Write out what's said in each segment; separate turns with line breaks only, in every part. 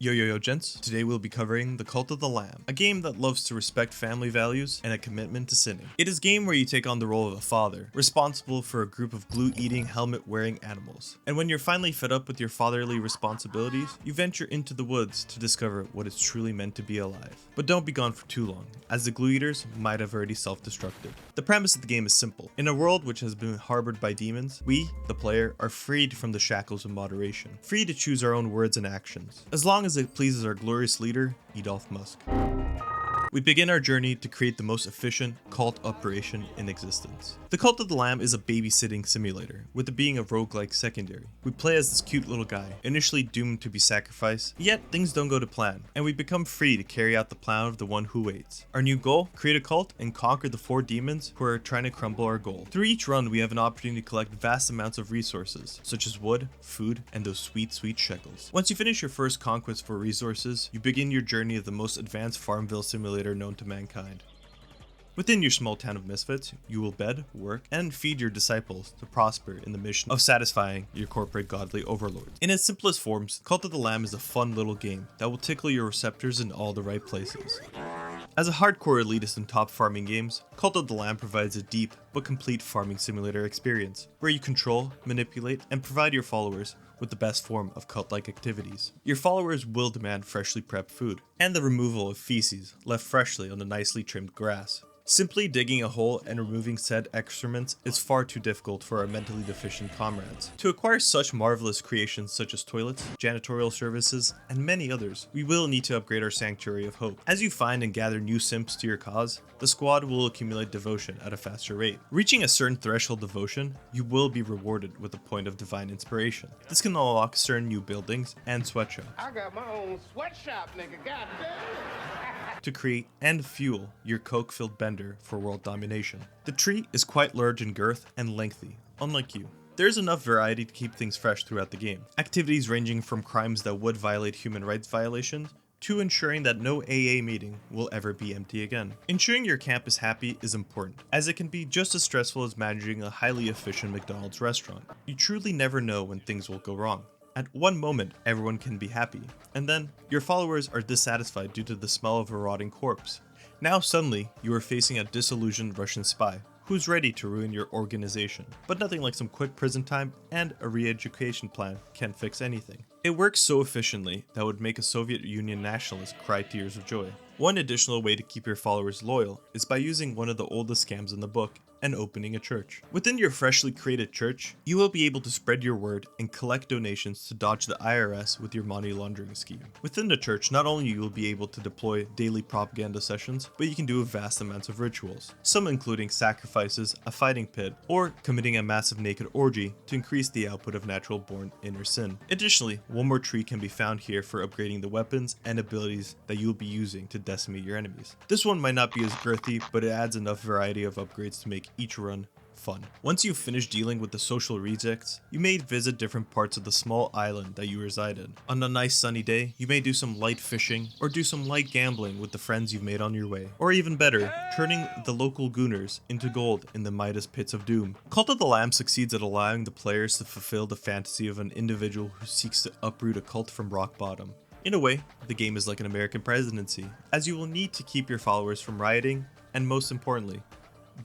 Yo gents, today we'll be covering The Cult of the Lamb, a game that loves to respect family values and a commitment to sinning. It is a game where you take on the role of a father, responsible for a group of glue-eating, helmet-wearing animals. And when you're finally fed up with your fatherly responsibilities, you venture into the woods to discover what it's truly meant to be alive. But don't be gone for too long, as the glue eaters might have already self-destructed. The premise of the game is simple. In a world which has been harbored by demons, we, the player, are freed from the shackles of moderation, free to choose our own words and actions, as long as it pleases our glorious leader, Adolf Musk. We begin our journey to create the most efficient cult operation in existence. The Cult of the Lamb is a babysitting simulator, with it being a roguelike secondary. We play as this cute little guy, initially doomed to be sacrificed, yet things don't go to plan, and we become free to carry out the plan of the one who waits. Our new goal? Create a cult and conquer the 4 demons who are trying to crumble our goal. Through each run, we have an opportunity to collect vast amounts of resources, such as wood, food, and those sweet shekels. Once you finish your first conquest for resources, you begin your journey of the most advanced Farmville simulator known to mankind. Within your small town of misfits, you will bed, work, and feed your disciples to prosper in the mission of satisfying your corporate godly overlords. In its simplest forms, Cult of the Lamb is a fun little game that will tickle your receptors in all the right places. As a hardcore elitist in top farming games, Cult of the Lamb provides a deep but complete farming simulator experience, where you control, manipulate, and provide your followers with the best form of cult-like activities. Your followers will demand freshly prepped food, and the removal of feces left freshly on the nicely trimmed grass. Simply digging a hole and removing said excrements is far too difficult for our mentally deficient comrades. To acquire such marvelous creations such as toilets, janitorial services, and many others, we will need to upgrade our Sanctuary of Hope. As you find and gather new simps to your cause, the squad will accumulate devotion at a faster rate. Reaching a certain threshold devotion, you will be rewarded with a point of divine inspiration. This can unlock certain new buildings and sweatshops.
I got my own sweatshop, nigga, goddamn.
To create and fuel your coke-filled bender for world domination. The tree is quite large in girth and lengthy, unlike you. There's enough variety to keep things fresh throughout the game. Activities ranging from crimes that would violate human rights violations to ensuring that no AA meeting will ever be empty again. Ensuring your camp is happy is important, as it can be just as stressful as managing a highly efficient McDonald's restaurant. You truly never know when things will go wrong. At one moment, everyone can be happy, and then your followers are dissatisfied due to the smell of a rotting corpse. Now suddenly, you are facing a disillusioned Russian spy who's ready to ruin your organization. But nothing like some quick prison time and a re-education plan can fix anything. It works so efficiently that would make a Soviet Union nationalist cry tears of joy. One additional way to keep your followers loyal is by using one of the oldest scams in the book and opening a church. Within your freshly created church, you will be able to spread your word and collect donations to dodge the IRS with your money laundering scheme. Within the church, not only you will be able to deploy daily propaganda sessions, but you can do vast amounts of rituals, some including sacrifices, a fighting pit, or committing a massive naked orgy to increase the output of natural born inner sin. Additionally, one more tree can be found here for upgrading the weapons and abilities that you will be using to decimate your enemies. This one might not be as girthy, but it adds enough variety of upgrades to make each run fun. Once you've finished dealing with the social rejects, you may visit different parts of the small island that you reside in. On a nice sunny day, you may do some light fishing or do some light gambling with the friends you've made on your way. Or even better, turning the local gooners into gold in the Midas pits of doom. Cult of the Lamb succeeds at allowing the players to fulfill the fantasy of an individual who seeks to uproot a cult from rock bottom. In a way, the game is like an American presidency, as you will need to keep your followers from rioting, and most importantly,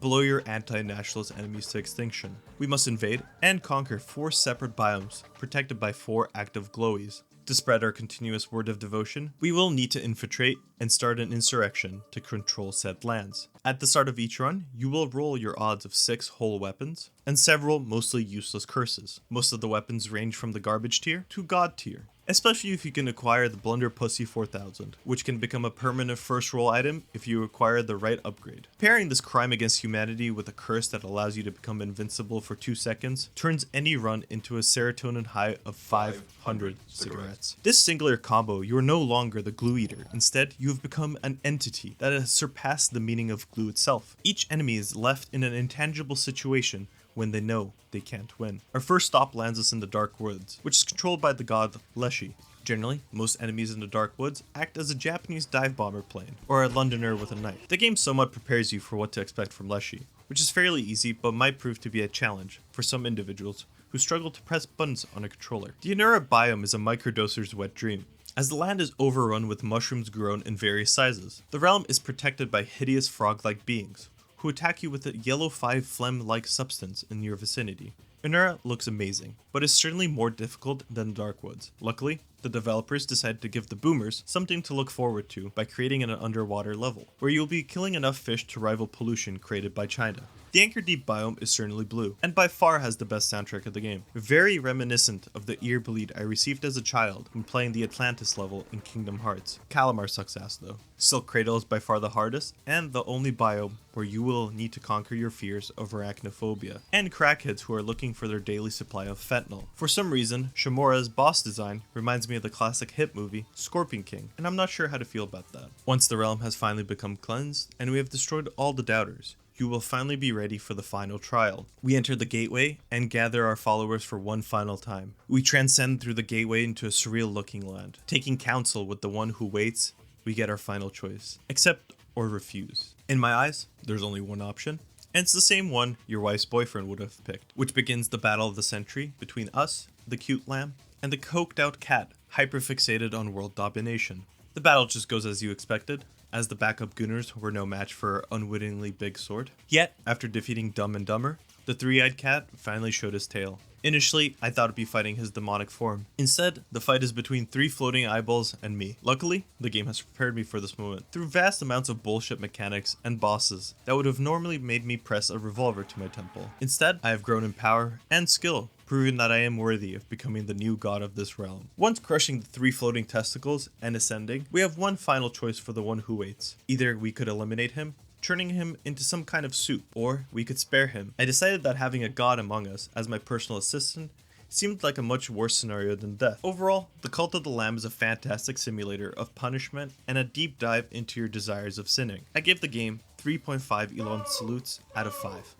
blow your anti-nationalist enemies to extinction. We must invade and conquer 4 separate biomes, protected by 4 active glowies. To spread our continuous word of devotion, we will need to infiltrate and start an insurrection to control said lands. At the start of each run, you will roll your odds of 6 whole weapons, and several mostly useless curses. Most of the weapons range from the garbage tier to god tier. Especially if you can acquire the Blunderpussy 4000, which can become a permanent first roll item if you acquire the right upgrade. Pairing this crime against humanity with a curse that allows you to become invincible for 2 seconds turns any run into a serotonin high of 500 cigarettes. This singular combo, you are no longer the glue eater. Instead, you have become an entity that has surpassed the meaning of glue itself. Each enemy is left in an intangible situation when they know they can't win. Our first stop lands us in the Dark Woods, which is controlled by the god Leshy. Generally, most enemies in the Dark Woods act as a Japanese dive bomber plane, or a Londoner with a knife. The game somewhat prepares you for what to expect from Leshy, which is fairly easy but might prove to be a challenge for some individuals who struggle to press buttons on a controller. The Anura biome is a microdoser's wet dream, as the land is overrun with mushrooms grown in various sizes. The realm is protected by hideous frog-like beings, who attack you with a yellow 5 phlegm-like substance in your vicinity. Unura looks amazing, but is certainly more difficult than Darkwoods. Luckily, the developers decided to give the boomers something to look forward to by creating an underwater level, where you'll be killing enough fish to rival pollution created by China. The Anchor Deep biome is certainly blue, and by far has the best soundtrack of the game. Very reminiscent of the ear bleed I received as a child when playing the Atlantis level in Kingdom Hearts. Calamar sucks ass though. Silk Cradle is by far the hardest, and the only biome where you will need to conquer your fears of arachnophobia, and crackheads who are looking for their daily supply of fentanyl. For some reason, Shamura's boss design reminds me of the classic hit movie, Scorpion King, and I'm not sure how to feel about that. Once the realm has finally become cleansed, and we have destroyed all the doubters, you will finally be ready for the final trial. We enter the gateway and gather our followers for one final time. We transcend through the gateway into a surreal looking land. Taking counsel with the one who waits, we get our final choice. Accept or refuse. In my eyes, there's only one option, and it's the same one your wife's boyfriend would have picked, which begins the battle of the century between us, the cute lamb, and the coked out cat, hyperfixated on world domination. The battle just goes as you expected, as the backup Gooners were no match for our unwittingly big sword. Yet, after defeating Dumb and Dumber, the three-eyed cat finally showed his tail. Initially, I thought it'd be fighting his demonic form. Instead, the fight is between 3 floating eyeballs and me. Luckily, the game has prepared me for this moment through vast amounts of bullshit mechanics and bosses that would have normally made me press a revolver to my temple. Instead, I have grown in power and skill, proving that I am worthy of becoming the new god of this realm. Once crushing the 3 floating testicles and ascending, we have one final choice for the one who waits. Either we could eliminate him, turning him into some kind of soup, or we could spare him. I decided that having a god among us as my personal assistant seemed like a much worse scenario than death. Overall, the Cult of the Lamb is a fantastic simulator of punishment and a deep dive into your desires of sinning. I gave the game 3.5 Elon salutes out of 5.